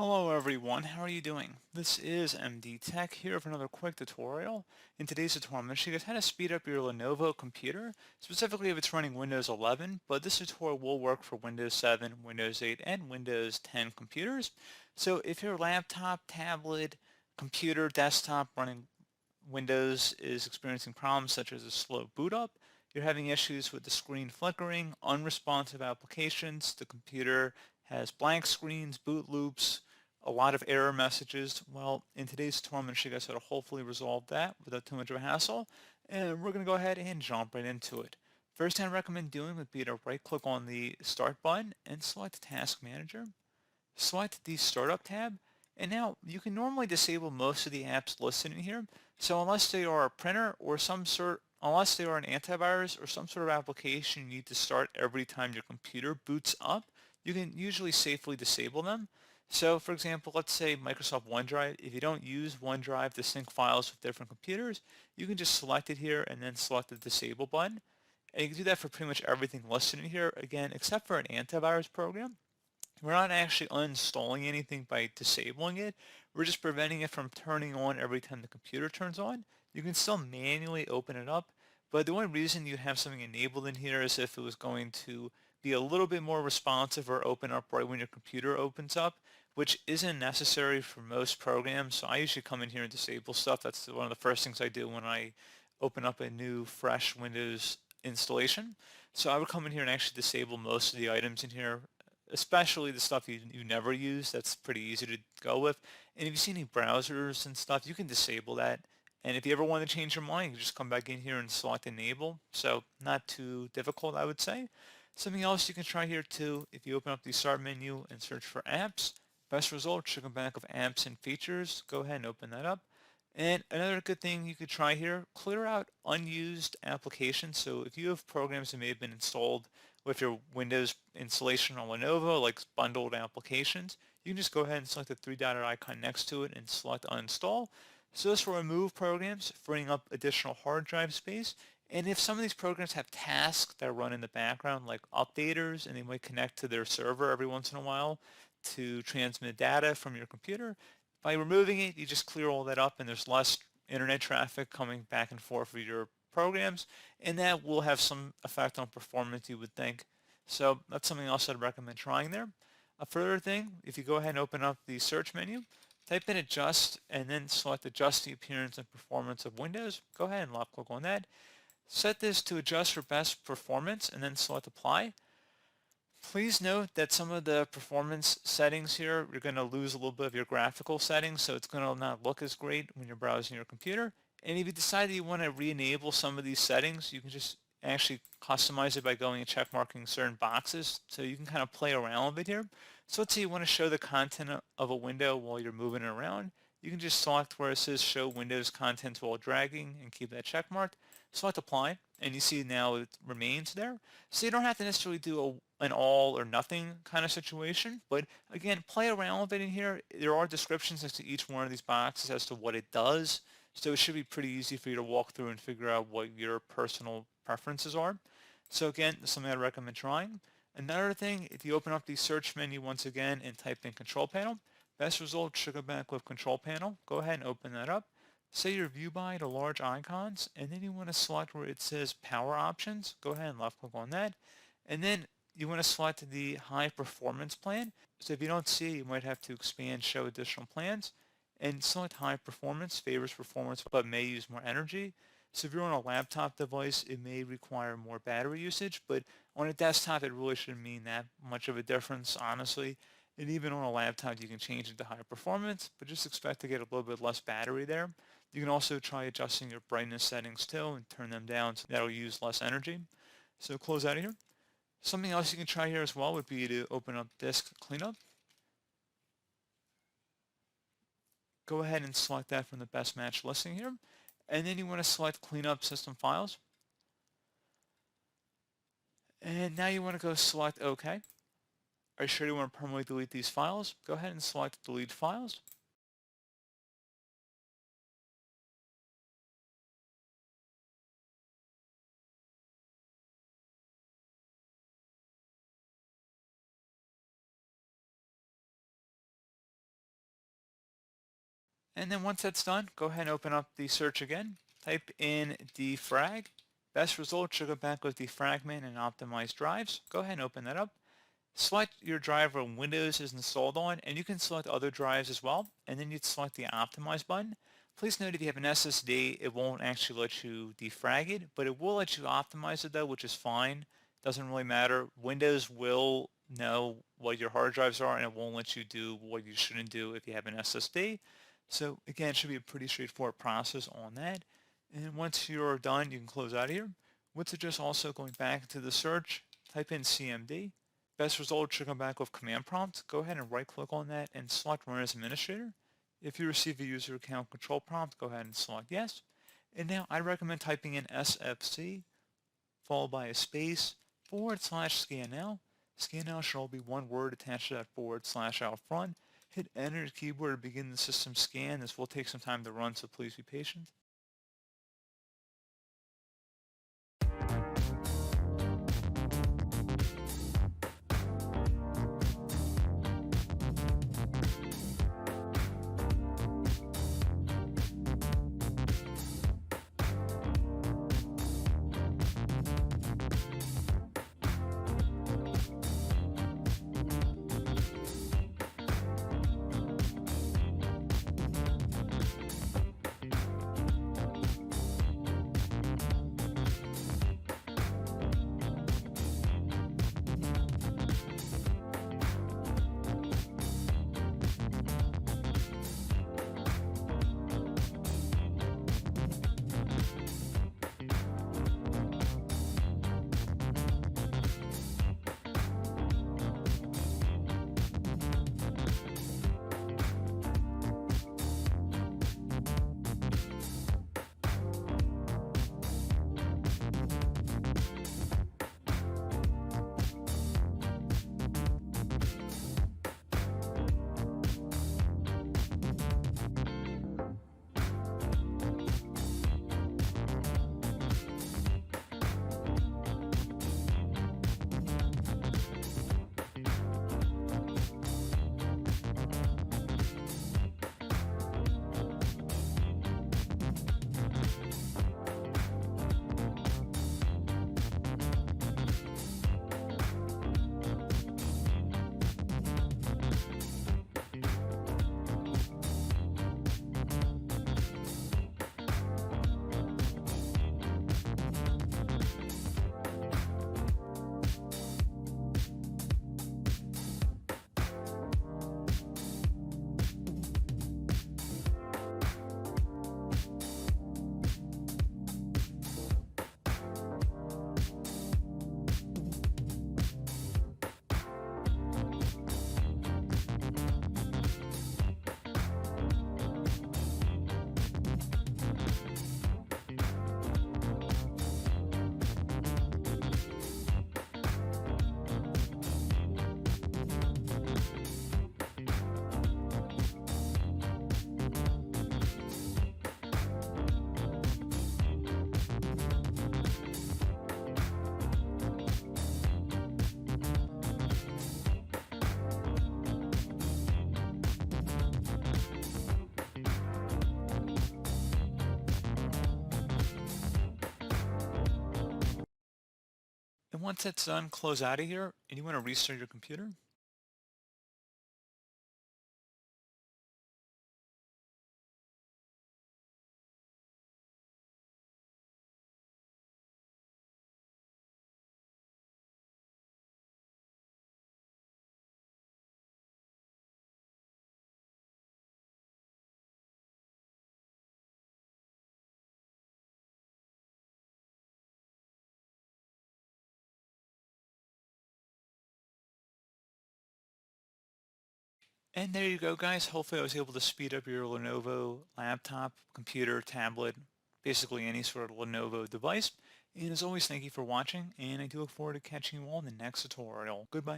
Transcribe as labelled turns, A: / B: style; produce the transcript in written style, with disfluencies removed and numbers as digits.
A: Hello everyone, how are you doing? This is MD Tech here with another quick tutorial. In today's tutorial, I'm going to show you guys how to speed up your Lenovo computer, specifically if it's running Windows 11, but this tutorial will work for Windows 7, Windows 8, and Windows 10 computers. So if your laptop, tablet, computer, desktop running Windows is experiencing problems such as a slow boot up, you're having issues with the screen flickering, unresponsive applications, the computer has blank screens, boot loops, a lot of error messages. Well, in today's tutorial, I'm going to show you guys how to hopefully resolve that without too much of a hassle, and we're going to go ahead and jump right into it. First thing I recommend doing would be to right click on the Start button and select Task Manager. Select the Startup tab, and now you can normally disable most of the apps listed in here. So unless they are a printer or unless they are an antivirus or some sort of application you need to start every time your computer boots up, you can usually safely disable them. So for example, let's say Microsoft OneDrive. If you don't use OneDrive to sync files with different computers, you can just select it here and then select the disable button. And you can do that for pretty much everything listed in here, again, except for an antivirus program. We're not actually uninstalling anything by disabling it. We're just preventing it from turning on every time the computer turns on. You can still manually open it up, but the only reason you'd have something enabled in here is if it was going to be a little bit more responsive or open up right when your computer opens up, which isn't necessary for most programs. So I usually come in here and disable stuff. That's one of the first things I do when I open up a new fresh Windows installation. So I would come in here and actually disable most of the items in here, especially the stuff you never use. That's pretty easy to go with. And if you see any browsers and stuff, you can disable that. And if you ever want to change your mind, you just come back in here and select enable. So not too difficult, I would say. Something else you can try here too, if you open up the start menu and search for apps, best result should come back of apps and features. Go ahead and open that up. And another good thing you could try here, clear out unused applications. So if you have programs that may have been installed with your Windows installation on Lenovo, like bundled applications, you can just go ahead and select the three-dotted icon next to it and select uninstall. So this will remove programs, freeing up additional hard drive space. And if some of these programs have tasks that run in the background, like updaters, and they might connect to their server every once in a while to transmit data from your computer, by removing it, you just clear all that up and there's less internet traffic coming back and forth with your programs, and that will have some effect on performance, you would think. So that's something else I'd recommend trying there. A further thing, if you go ahead and open up the search menu, type in adjust and then select adjust the appearance and performance of Windows. Go ahead and left click on that. Set this to adjust for best performance and then select apply. Please note that some of the performance settings here, you're going to lose a little bit of your graphical settings, so it's going to not look as great when you're browsing your computer. And if you decide that you want to re-enable some of these settings, you can just actually customize it by going and check marking certain boxes, so you can kind of play around with it here. So let's say you want to show the content of a window while you're moving it around. You can just select where it says show Windows contents while dragging and keep that check marked. Select apply, and you see now it remains there. So you don't have to necessarily do an all or nothing kind of situation, but again, play around with it in here. There are descriptions next to each one of these boxes as to what it does, so it should be pretty easy for you to walk through and figure out what your personal preferences are. So again, this is something I'd recommend trying. Another thing, if you open up the search menu once again and type in control panel, best result should go back with control panel. Go ahead and open that up. Say your view by to large icons, and then you want to select where it says power options. Go ahead and left click on that. And then you want to select the high performance plan. So if you don't see it, you might have to expand show additional plans, and select high performance favors performance but may use more energy. So if you're on a laptop device, it may require more battery usage, but on a desktop, it really shouldn't mean that much of a difference, honestly. And even on a laptop, you can change it to higher performance, but just expect to get a little bit less battery there. You can also try adjusting your brightness settings too and turn them down so that'll use less energy. So close out of here. Something else you can try here as well would be to open up disk cleanup. Go ahead and select that from the best match listing here. And then you want to select cleanup system files. And now you want to go select OK. Are you sure you want to permanently delete these files? Go ahead and select delete files. And then once that's done, go ahead and open up the search again. Type in defrag. Best result should go back with defragment and optimized drives. Go ahead and open that up. Select your drive where Windows is installed on, and you can select other drives as well, and then you'd select the optimize button. Please note if you have an SSD, it won't actually let you defrag it, but it will let you optimize it though, which is fine. Doesn't really matter. Windows will know what your hard drives are, and it won't let you do what you shouldn't do if you have an SSD. So again, it should be a pretty straightforward process on that. And once you're done, you can close out of here. Would suggest also going back to the search, type in CMD. Best result should come back with command prompt. Go ahead and right click on that and select run as administrator. If you receive a user account control prompt, go ahead and select yes. And now I recommend typing in SFC followed by a space /scan now. Scan now should all be one word attached to that / out front. Hit enter the keyboard to begin the system scan. This will take some time to run, so please be patient. And once that's done, close out of here, and you want to restart your computer. And there you go, guys. Hopefully I was able to speed up your Lenovo laptop, computer, tablet, basically any sort of Lenovo device. And as always, thank you for watching, and I do look forward to catching you all in the next tutorial. Goodbye.